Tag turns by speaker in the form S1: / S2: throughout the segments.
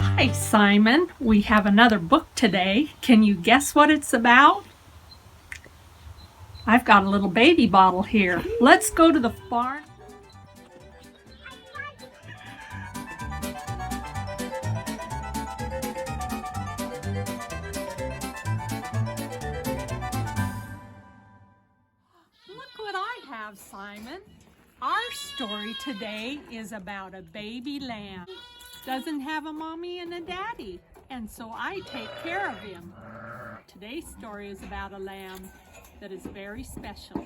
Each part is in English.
S1: Hi, Simon. We have another book today. Can you guess what it's about? I've got a little baby bottle here. Let's go to the barn. Look what I have, Simon. Our story today is about a baby lamb. Doesn't have a mommy and a daddy, and so I take care of him. Today's story is about a lamb that is very special.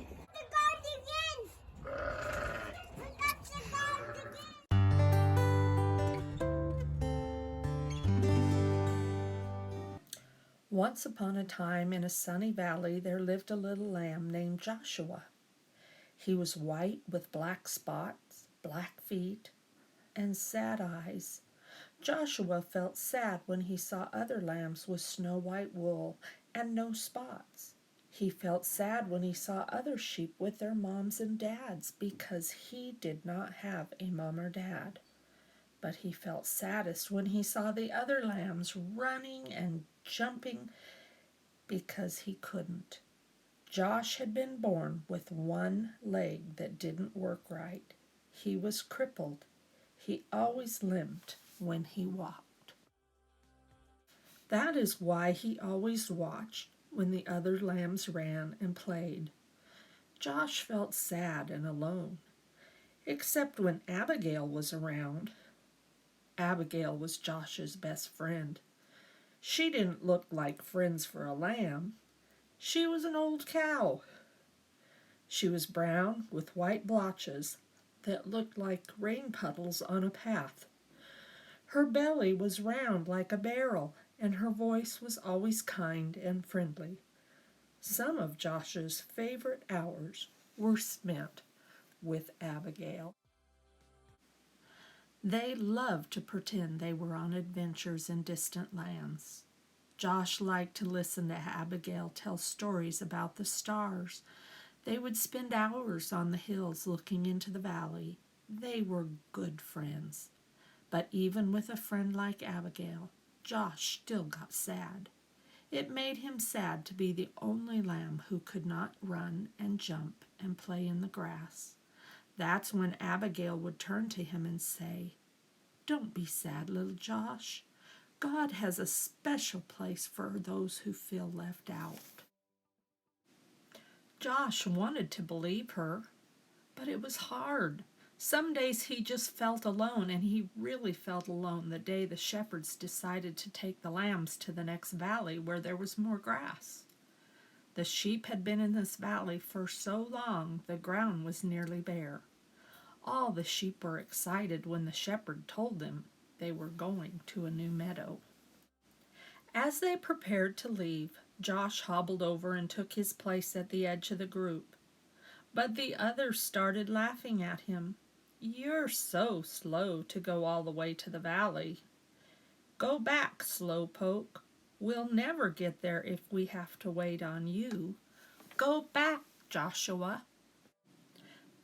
S1: Once upon a time in a sunny valley there lived a little lamb named Joshua. He was white with black spots, black feet, and sad eyes. Joshua felt sad when he saw other lambs with snow-white wool and no spots. He felt sad when he saw other sheep with their moms and dads because he did not have a mom or dad. But he felt saddest when he saw the other lambs running and jumping because he couldn't. Josh had been born with one leg that didn't work right. He was crippled. He always limped when he walked. That is why he always watched when the other lambs ran and played. Josh felt sad and alone, except when Abigail was around. Abigail was Josh's best friend. She didn't look like friends for a lamb. She was an old cow. She was brown with white blotches that looked like rain puddles on a path. Her belly was round like a barrel, and her voice was always kind and friendly. Some of Josh's favorite hours were spent with Abigail. They loved to pretend they were on adventures in distant lands. Josh liked to listen to Abigail tell stories about the stars. They would spend hours on the hills looking into the valley. They were good friends. But even with a friend like Abigail, Josh still got sad. It made him sad to be the only lamb who could not run and jump and play in the grass. That's when Abigail would turn to him and say, "Don't be sad, little Josh. God has a special place for those who feel left out." Josh wanted to believe her, but it was hard. Some days he just felt alone, and he really felt alone the day the shepherds decided to take the lambs to the next valley where there was more grass. The sheep had been in this valley for so long the ground was nearly bare. All the sheep were excited when the shepherd told them they were going to a new meadow. As they prepared to leave, Josh hobbled over and took his place at the edge of the group. But the others started laughing at him. "You're so slow to go all the way to the valley. Go back, slowpoke. We'll never get there if we have to wait on you. Go back, Joshua."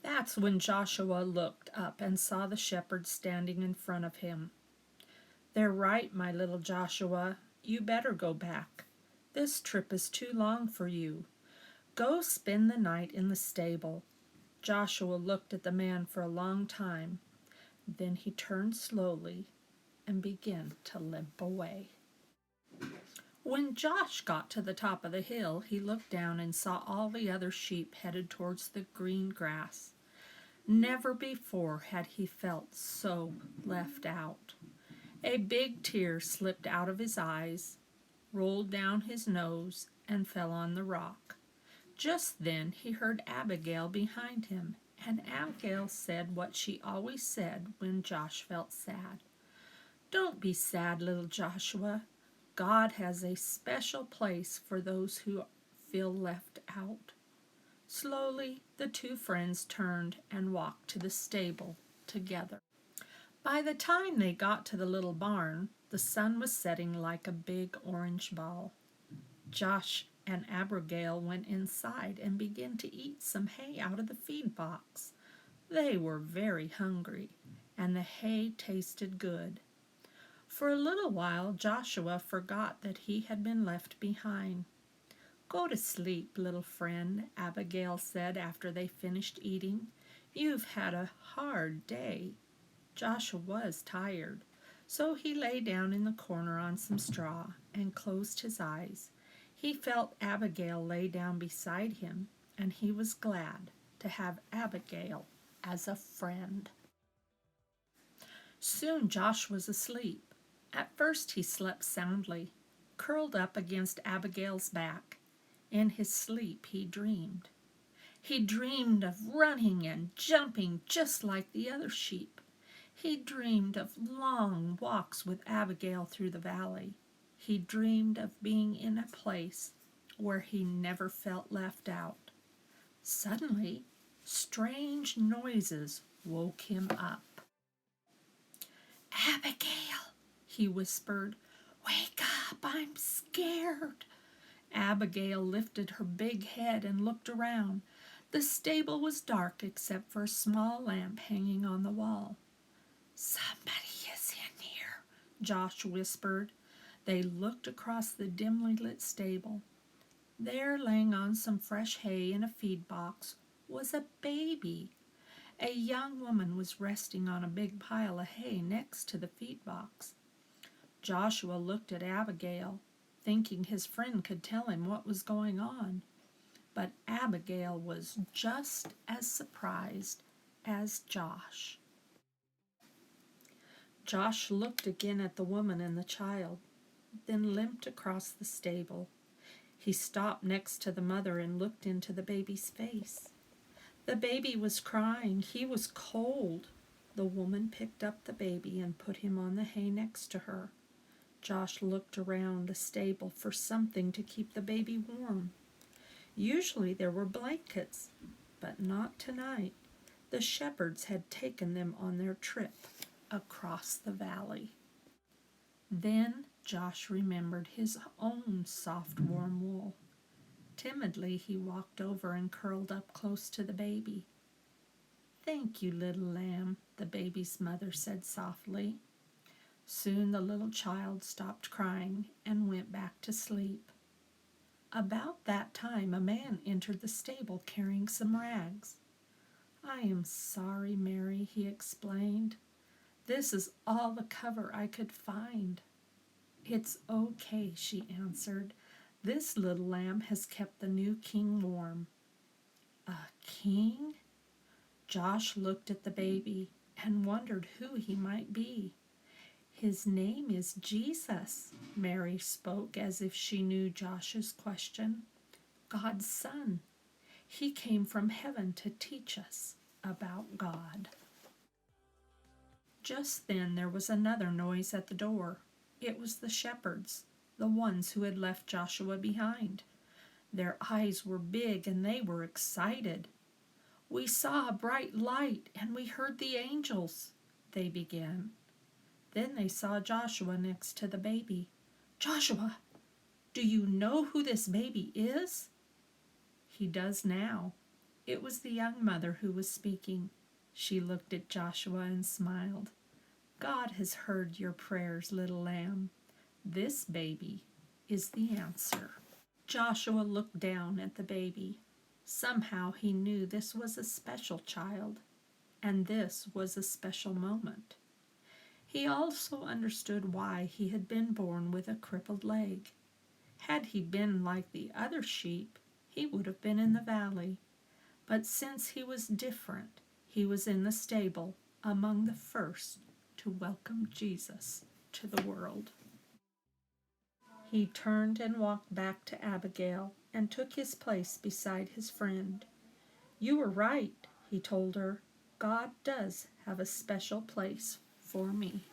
S1: That's when Joshua looked up and saw the shepherd standing in front of him. "They're right, my little Joshua. You better go back. This trip is too long for you. Go spend the night in the stable." Joshua looked at the man for a long time. Then he turned slowly and began to limp away. When Josh got to the top of the hill, he looked down and saw all the other sheep headed towards the green grass. Never before had he felt so left out. A big tear slipped out of his eyes, rolled down his nose, and fell on the rock. Just then he heard Abigail behind him, and Abigail said what she always said when Josh felt sad. "Don't be sad, little Joshua. God has a special place for those who feel left out." Slowly, the two friends turned and walked to the stable together. By the time they got to the little barn, the sun was setting like a big orange ball. Josh and Abigail went inside and began to eat some hay out of the feed box. They were very hungry, and the hay tasted good. For a little while Joshua forgot that he had been left behind. "Go to sleep, little friend," Abigail said after they finished eating. "You've had a hard day." Joshua was tired, so he lay down in the corner on some straw and closed his eyes. He felt Abigail lay down beside him, and he was glad to have Abigail as a friend. Soon Josh was asleep. At first he slept soundly, curled up against Abigail's back. In his sleep he dreamed. He dreamed of running and jumping just like the other sheep. He dreamed of long walks with Abigail through the valley. He dreamed of being in a place where he never felt left out. Suddenly, strange noises woke him up. "Abigail," he whispered, "wake up, I'm scared." Abigail lifted her big head and looked around. The stable was dark except for a small lamp hanging on the wall. "Somebody is in here," Josh whispered. They looked across the dimly lit stable. There, laying on some fresh hay in a feed box, was a baby. A young woman was resting on a big pile of hay next to the feed box. Joshua looked at Abigail, thinking his friend could tell him what was going on. But Abigail was just as surprised as Josh. Josh looked again at the woman and the child, then limped across the stable. He stopped next to the mother and looked into the baby's face. The baby was crying. He was cold. The woman picked up the baby and put him on the hay next to her. Josh looked around the stable for something to keep the baby warm. Usually there were blankets, but not tonight. The shepherds had taken them on their trip across the valley. Then Josh remembered his own soft, warm wool. Timidly he walked over and curled up close to the baby. "Thank you, little lamb," the baby's mother said softly. Soon the little child stopped crying and went back to sleep. About that time a man entered the stable carrying some rags. "I am sorry, Mary," he explained. "This is all the cover I could find." "It's okay," she answered. "This little lamb has kept the new king warm." A king? Josh looked at the baby and wondered who he might be. "His name is Jesus," Mary spoke as if she knew Josh's question. "God's son. He came from heaven to teach us about God." Just then there was another noise at the door. It was the shepherds, the ones who had left Joshua behind. Their eyes were big and they were excited. "We saw a bright light and we heard the angels," they began. Then they saw Joshua next to the baby. "Joshua, do you know who this baby is?" He does now. It was the young mother who was speaking. She looked at Joshua and smiled. "God has heard your prayers, little lamb. This baby is the answer." Joshua looked down at the baby. Somehow he knew this was a special child, and this was a special moment. He also understood why he had been born with a crippled leg. Had he been like the other sheep, he would have been in the valley. But since he was different, he was in the stable among the first to welcome Jesus to the world. He turned and walked back to Abigail and took his place beside his friend. "You were right," he told her. "God does have a special place for me."